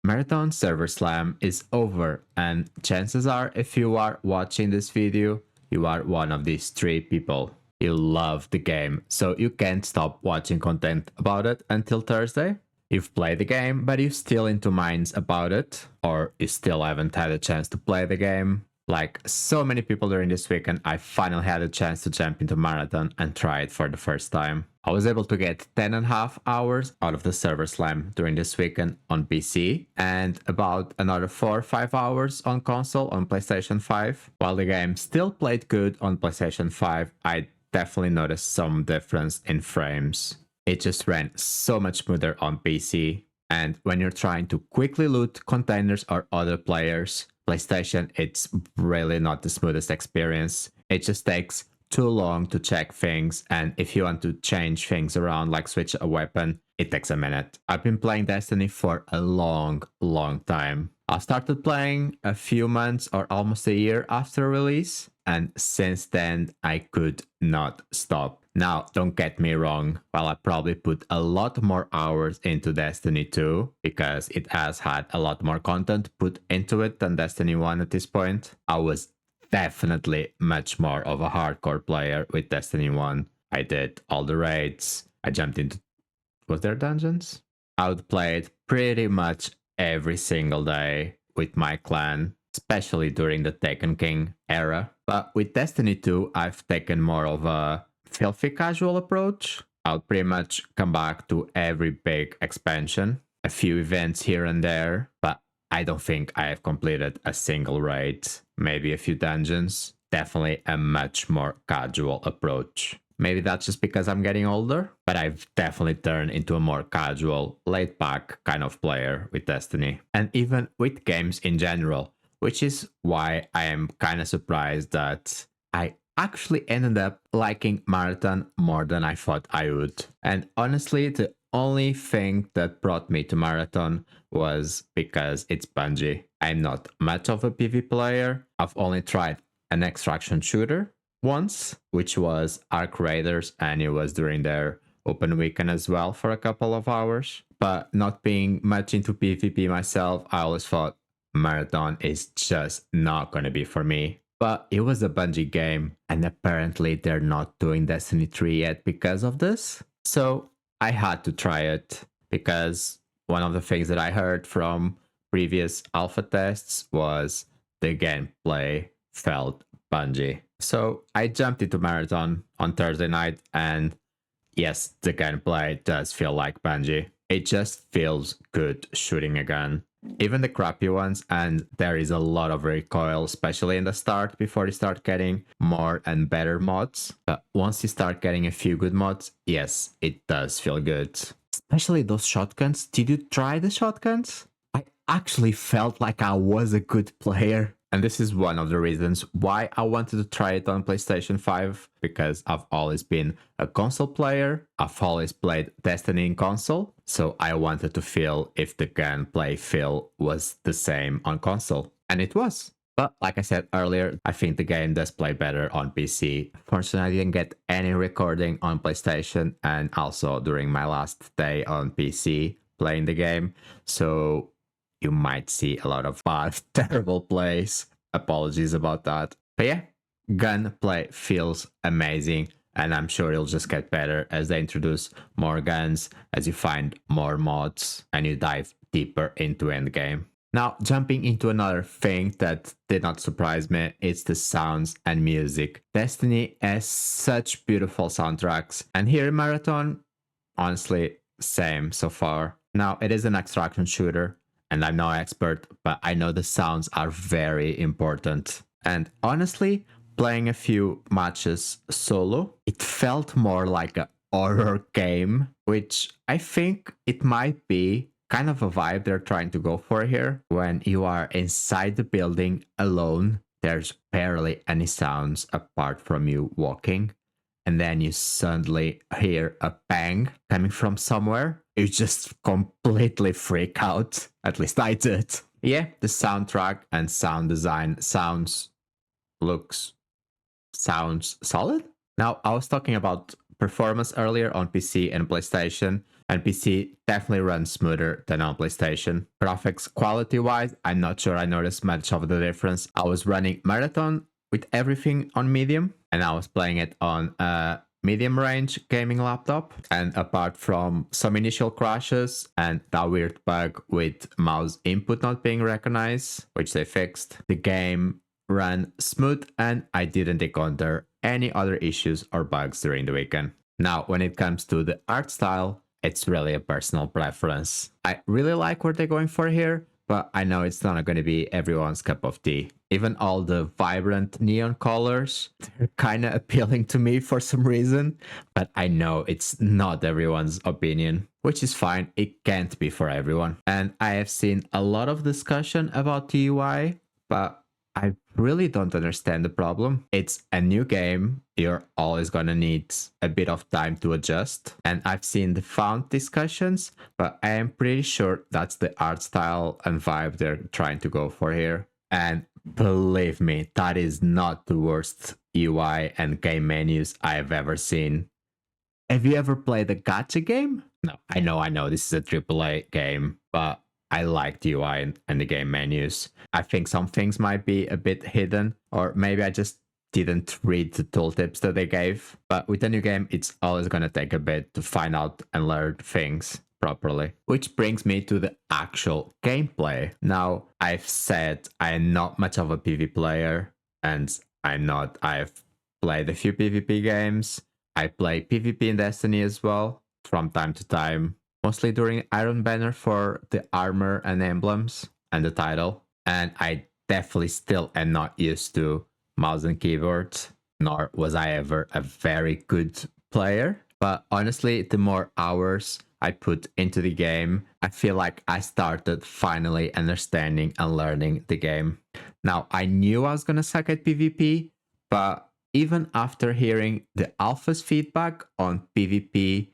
Marathon Server Slam is over, and chances are if you are watching this video, you are one of these 3 people. You love the game, so you can't stop watching content about it until Thursday. You've played the game, but you're still in 2 minds about it, or you still haven't had a chance to play the game. Like so many people during this weekend, I finally had a chance to jump into Marathon and try it for the first time. I was able to get 10.5 hours out of the server slam during this weekend on PC and about another 4 or 5 hours on console on PlayStation 5. While the game still played good on PlayStation 5, I definitely noticed some difference in frames. It just ran so much smoother on PC. And when you're trying to quickly loot containers or other players, PlayStation, it's really not the smoothest experience. It just takes too long to check things, and if you want to change things around, like switch a weapon, it takes a minute. I've been playing Destiny for a long time. I started playing a few months or almost a year after release, and since then I could not stop. Now, don't get me wrong, while I probably put a lot more hours into Destiny 2, because it has had a lot more content put into it than Destiny 1 at this point, I was definitely much more of a hardcore player with Destiny 1. I did all the raids, I jumped into... was there dungeons? I would play it pretty much every single day with my clan, especially during the Taken King era. But with Destiny 2, I've taken more of a filthy casual approach. I'll pretty much come back to every big expansion, a few events here and there, but I don't think I have completed a single raid, maybe a few dungeons. Definitely a much more casual approach. Maybe that's just because I'm getting older, but I've definitely turned into a more casual, laid-back kind of player with Destiny. And even with games in general, which is why I am kind of surprised that I actually ended up liking Marathon more than I thought I would. And honestly, the only thing that brought me to Marathon was because it's Bungie. I'm not much of a PvP player. I've only tried an extraction shooter once, which was Arc Raiders, and it was during their open weekend as well for a couple of hours. But not being much into PvP myself, I always thought Marathon is just not gonna be for me. But it was a Bungie game, and apparently they're not doing Destiny 3 yet because of this. So I had to try it, because one of the things that I heard from previous alpha tests was the gameplay felt Bungie. So I jumped into Marathon on Thursday night, and yes, the gameplay does feel like Bungie. It just feels good shooting a gun. Even the crappy ones, and there is a lot of recoil, especially in the start before you start getting more and better mods. But once you start getting a few good mods, yes, it does feel good. Especially those shotguns. Did you try the shotguns? I actually felt like I was a good player. And this is one of the reasons why I wanted to try it on PlayStation 5, because I've always been a console player. I've always played Destiny in console, so I wanted to feel if the gunplay feel was the same on console. And it was. But like I said earlier, I think the game does play better on PC. Fortunately, I didn't get any recording on PlayStation, and also during my last day on PC playing the game. So you might see a lot of bad, terrible plays. Apologies about that. But yeah, gunplay feels amazing, and I'm sure it'll just get better as they introduce more guns, as you find more mods, and you dive deeper into endgame. Now, jumping into another thing that did not surprise me, it's the sounds and music. Destiny has such beautiful soundtracks, and here in Marathon, honestly, same so far. Now, it is an extraction shooter, and I'm no expert, but I know the sounds are very important. And honestly, playing a few matches solo, it felt more like a horror game, which I think it might be kind of a vibe they're trying to go for here. When you are inside the building alone, there's barely any sounds apart from you walking. And then you suddenly hear a bang coming from somewhere. You just completely freak out. At least I did. Yeah, the soundtrack and sound design sounds solid. Now, I was talking about performance earlier on PC and PlayStation. and PC definitely runs smoother than on PlayStation. Graphics quality wise, I'm not sure I noticed much of the difference. I was running Marathon with everything on medium, and I was playing it on a medium range gaming laptop. And apart from some initial crashes and that weird bug with mouse input not being recognized, which they fixed, the game ran smooth and I didn't encounter any other issues or bugs during the weekend. Now, when it comes to the art style, it's really a personal preference. I really like what they're going for here, but I know it's not going to be everyone's cup of tea. Even all the vibrant neon colors, they're kind of appealing to me for some reason, but I know it's not everyone's opinion, which is fine. It can't be for everyone. And I have seen a lot of discussion about the UI, but I really don't understand the problem. It's a new game. You're always gonna need a bit of time to adjust. And I've seen the font discussions, but I am pretty sure that's the art style and vibe they're trying to go for here. And believe me, that is not the worst UI and game menus I've ever seen. Have you ever played a gacha game? No, I know, this is a AAA game, but I like the UI and the game menus. I think some things might be a bit hidden, or maybe I just didn't read the tooltips that they gave. But with a new game, it's always going to take a bit to find out and learn things properly. Which brings me to the actual gameplay. Now, I've said I'm not much of a PvP player, and I've played a few PvP games. I play PvP in Destiny as well from time to time. Mostly during Iron Banner for the armor and emblems and the title. And I definitely still am not used to mouse and keyboard, nor was I ever a very good player. But honestly, the more hours I put into the game, I feel like I started finally understanding and learning the game. Now, I knew I was gonna suck at PvP, but even after hearing the alpha's feedback on PvP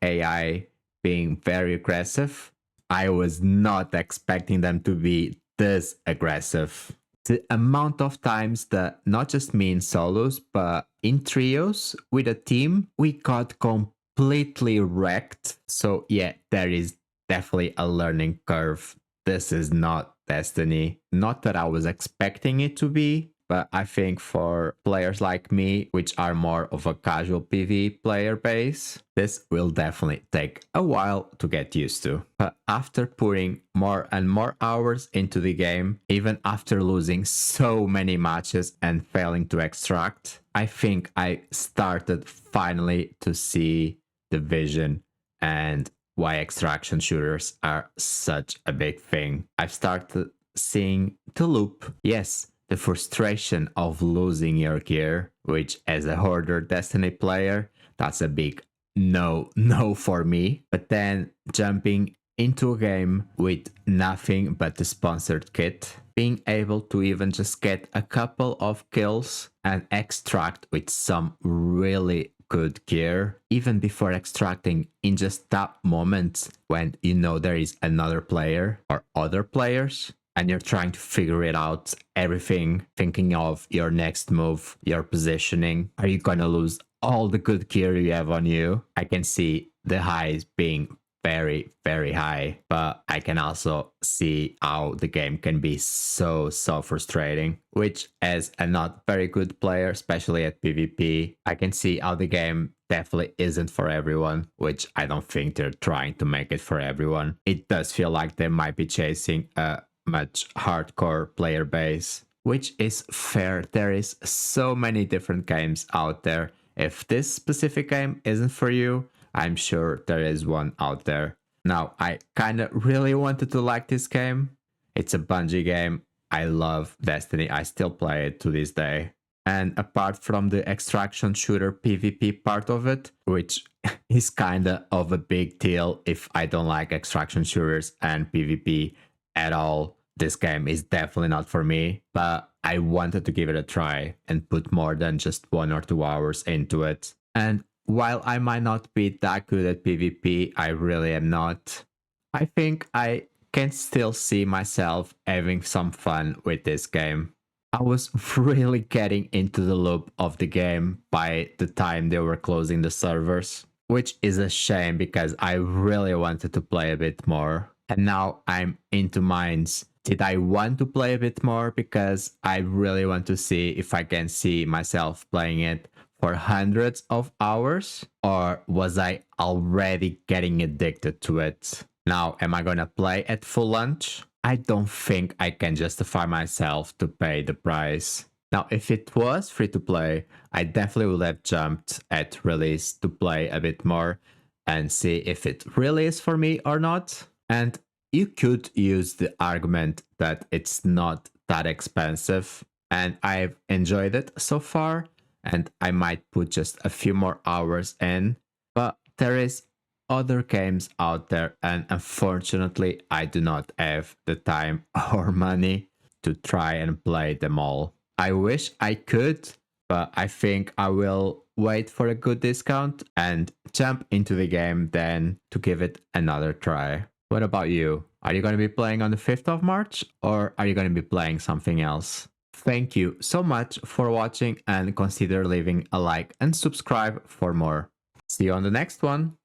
AI being very aggressive, I was not expecting them to be this aggressive. The amount of times that not just me in solos, but in trios with a team, we got completely wrecked. So yeah, there is definitely a learning curve. This is not Destiny. Not that I was expecting it to be, but I think for players like me, which are more of a casual PvE player base, this will definitely take a while to get used to. But after putting more and more hours into the game, even after losing so many matches and failing to extract, I think I started finally to see the vision and why extraction shooters are such a big thing. I've started seeing the loop. Yes, the frustration of losing your gear, which as a hoarder Destiny player, that's a big no for me. But then jumping into a game with nothing but the sponsored kit, being able to even just get a couple of kills and extract with some really good gear, even before extracting, in just that moment when you know there is another player or other players, and you're trying to figure it out, everything, thinking of your next move, your positioning. Are you gonna lose all the good gear you have on you? I can see the highs being very, very high, but I can also see how the game can be so frustrating, which as a not very good player, especially at PvP, I can see how the game definitely isn't for everyone, which I don't think they're trying to make it for everyone. It does feel like they might be chasing a much hardcore player base, which is fair. There is so many different games out there. If this specific game isn't for you, I'm sure there is one out there. Now, I kind of really wanted to like this game. It's a Bungie game. I love Destiny. I still play it to this day. And apart from the extraction shooter PvP part of it, which is kind of a big deal if I don't like extraction shooters and PvP at all, this game is definitely not for me. But I wanted to give it a try and put more than just 1 or 2 hours into it. And while I might not be that good at PvP, I really am not. I think I can still see myself having some fun with this game. I was really getting into the loop of the game by the time they were closing the servers. which is a shame because I really wanted to play a bit more. And now I'm into mines. Did I want to play a bit more because I really want to see if I can see myself playing it for hundreds of hours? Or was I already getting addicted to it? Now, am I gonna play at full launch? I don't think I can justify myself to pay the price. Now, if it was free to play, I definitely would have jumped at release to play a bit more and see if it really is for me or not. And you could use the argument that it's not that expensive, and I've enjoyed it so far, and I might put just a few more hours in, but there is other games out there, and unfortunately I do not have the time or money to try and play them all. I wish I could, but I think I will wait for a good discount and jump into the game then to give it another try. What about you? Are you going to be playing on the 5th of March or are you going to be playing something else? Thank you so much for watching and consider leaving a like and subscribe for more. See you on the next one.